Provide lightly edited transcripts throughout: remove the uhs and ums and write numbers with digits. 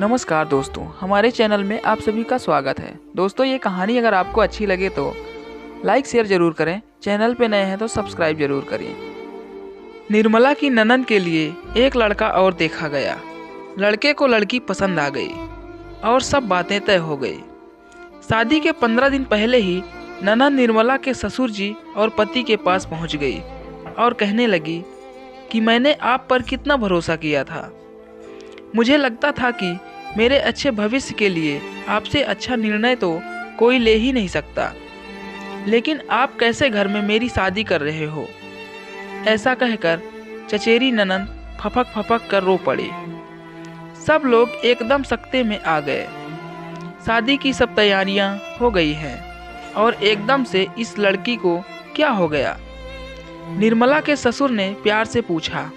नमस्कार दोस्तों, हमारे चैनल में आप सभी का स्वागत है। दोस्तों, ये कहानी अगर आपको अच्छी लगे तो लाइक शेयर जरूर करें। चैनल पे नए हैं तो सब्सक्राइब जरूर करिए। निर्मला की ननद के लिए एक लड़का और देखा गया। लड़के को लड़की पसंद आ गई और सब बातें तय हो गई। शादी के 15 दिन पहले ही ननद निर्मला के ससुर जी और पति के पास पहुंच गई और कहने लगी कि मैंने आप पर कितना भरोसा किया था। मुझे लगता था कि मेरे अच्छे भविष्य के लिए आपसे अच्छा निर्णय तो कोई ले ही नहीं सकता, लेकिन आप कैसे घर में मेरी शादी कर रहे हो। ऐसा कहकर चचेरी ननद फपक फपक कर रो पड़ी। सब लोग एकदम सख्ते में आ गए। शादी की सब तैयारियां हो गई हैं और एकदम से इस लड़की को क्या हो गया। निर्मला के ससुर ने प्यार से पूछा,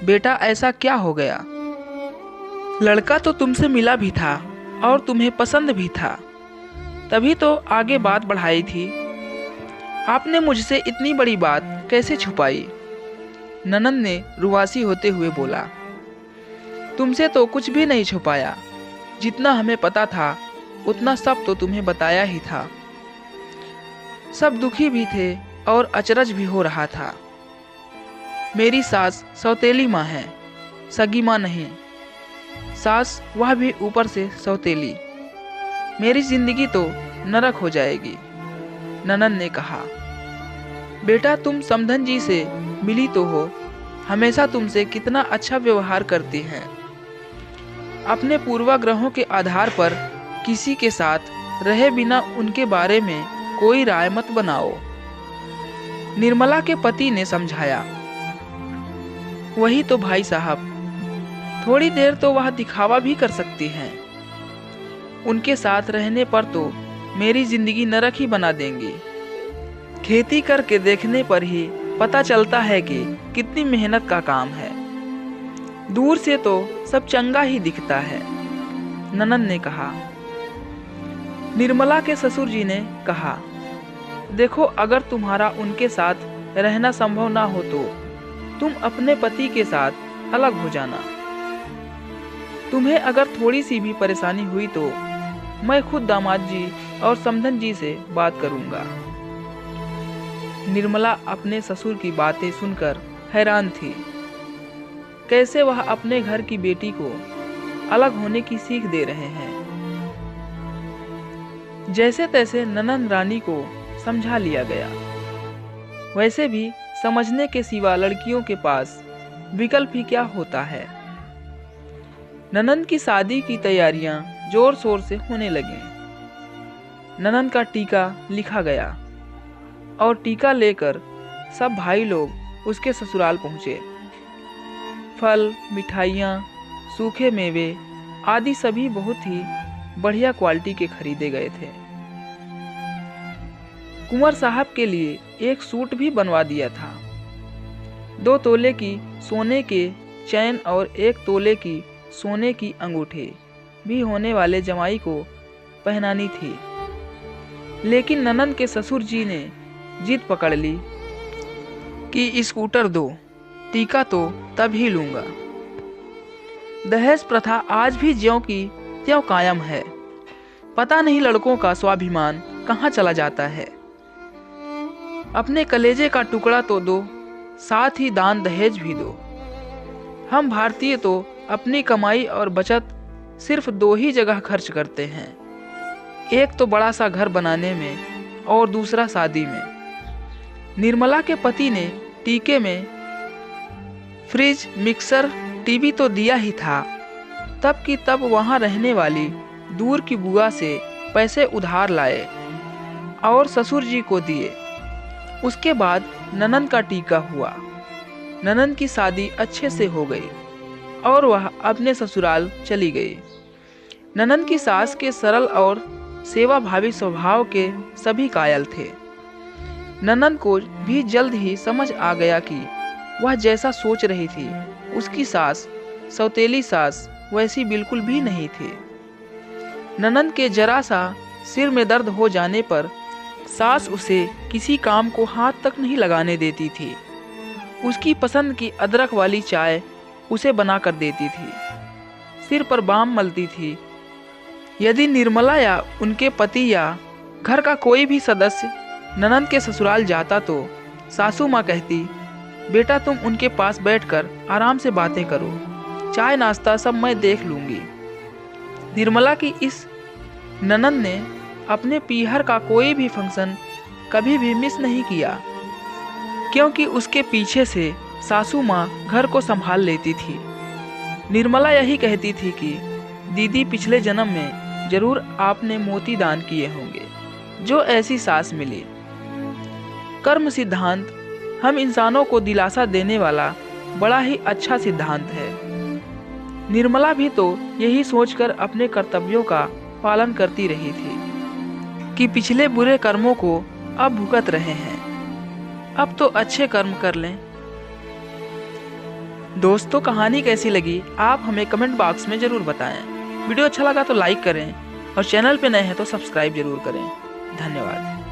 बेटा ऐसा क्या हो गया? लड़का तो तुमसे मिला भी था और तुम्हें पसंद भी था, तभी तो आगे बात बढ़ाई थी। आपने मुझसे इतनी बड़ी बात कैसे छुपाई? ननद ने रुआसी होते हुए बोला, तुमसे तो कुछ भी नहीं छुपाया। जितना हमें पता था उतना सब तो तुम्हें बताया ही था। सब दुखी भी थे और अचरज भी हो रहा था। मेरी सास सौतेली माँ है, सगी माँ नहीं। सास वह भी ऊपर से सौतेली। मेरी जिंदगी तो नरक हो जाएगी। ननद ने कहा, बेटा तुम समधन जी से मिली तो हो, हमेशा तुमसे कितना अच्छा व्यवहार करती हैं। अपने पूर्वाग्रहों के आधार पर किसी के साथ रहे बिना उनके बारे में कोई राय मत बनाओ। निर्मला के पति ने समझाया, वही तो भाई साहब, थोड़ी देर तो वह दिखावा भी कर सकती हैं। उनके साथ रहने पर तो मेरी जिंदगी नरक ही बना देंगी। खेती करके देखने पर ही पता चलता है कि कितनी मेहनत का काम है। दूर से तो सब चंगा ही दिखता है, ननद ने कहा। निर्मला के ससुर जी ने कहा, देखो अगर तुम्हारा उनके साथ रहना संभव ना हो तो तुम अपने पति के साथ अलग हो जाना। तुम्हें अगर थोड़ी सी भी परेशानी हुई तो मैं खुद दामाद जी और समधन जी से बात करूंगा। निर्मला अपने ससुर की बातें सुनकर हैरान थी। कैसे वह अपने घर की बेटी को अलग होने की सीख दे रहे हैं। जैसे तैसे ननद रानी को समझा लिया गया। वैसे भी समझने के सिवा लड़कियों के पास विकल्प ही क्या होता है। ननद की शादी की तैयारियां जोर शोर से होने लगी। ननद का टीका लिखा गया और टीका लेकर सब भाई लोग उसके ससुराल पहुंचे। फल, मिठाइयाँ, सूखे मेवे आदि सभी बहुत ही बढ़िया क्वालिटी के खरीदे गए थे। कुंवर साहब के लिए एक सूट भी बनवा दिया था। 2 तोले की सोने के चैन और 1 तोले की सोने की अंगूठी भी होने वाले जमाई को पहनानी थी। लेकिन ननद के ससुर जी ने जिद पकड़ ली कि स्कूटर दो, टीका तो तब ही लूंगा। दहेज प्रथा आज भी ज्यों की त्यों कायम है। पता नहीं लड़कों का स्वाभिमान कहाँ चला जाता है। अपने कलेजे का टुकड़ा तो दो, साथ ही दान दहेज भी दो। हम भारतीय तो अपनी कमाई और बचत सिर्फ 2 ही जगह खर्च करते हैं, एक तो बड़ा सा घर बनाने में और दूसरा शादी में। निर्मला के पति ने टीके में फ्रिज, मिक्सर, टीवी तो दिया ही था। तब की तब वहां रहने वाली दूर की बुआ से पैसे उधार लाए और ससुर जी को दिए। उसके बाद ननद का टीका हुआ। ननद की शादी अच्छे से हो गई और वह अपने ससुराल चली गई। ननद की सास के सरल और सेवाभावी स्वभाव के सभी कायल थे। ननद को भी जल्द ही समझ आ गया कि वह जैसा सोच रही थी उसकी सास, सौतेली सास, वैसी बिल्कुल भी नहीं थी। ननद के जरा सा सिर में दर्द हो जाने पर सास उसे किसी काम को हाथ तक नहीं लगाने देती थी। उसकी पसंद की अदरक वाली चाय उसे बना कर देती थी। सिर पर बाम मलती थी। यदि निर्मला या उनके पति या घर का कोई भी सदस्य ननंद के ससुराल जाता तो सासू माँ कहती, बेटा तुम उनके पास बैठकर आराम से बातें करो, चाय नाश्ता सब मैं देख लूँगी। निर्मला की इस ननंद ने अपने पीहर का कोई भी फंक्शन कभी भी मिस नहीं किया, क्योंकि उसके पीछे से सासू माँ घर को संभाल लेती थी। निर्मला यही कहती थी कि दीदी पिछले जन्म में जरूर आपने मोती दान किए होंगे, जो ऐसी सास मिली। कर्म सिद्धांत हम इंसानों को दिलासा देने वाला बड़ा ही अच्छा सिद्धांत है। निर्मला भी तो यही सोचकर अपने कर्तव्यों का पालन करती रही थी कि पिछले बुरे कर्मों को अब भुगत रहे हैं, अब तो अच्छे कर्म कर लें। दोस्तों, कहानी कैसी लगी आप हमें कमेंट बॉक्स में ज़रूर बताएं। वीडियो अच्छा लगा तो लाइक करें और चैनल पे नए हैं तो सब्सक्राइब जरूर करें। धन्यवाद।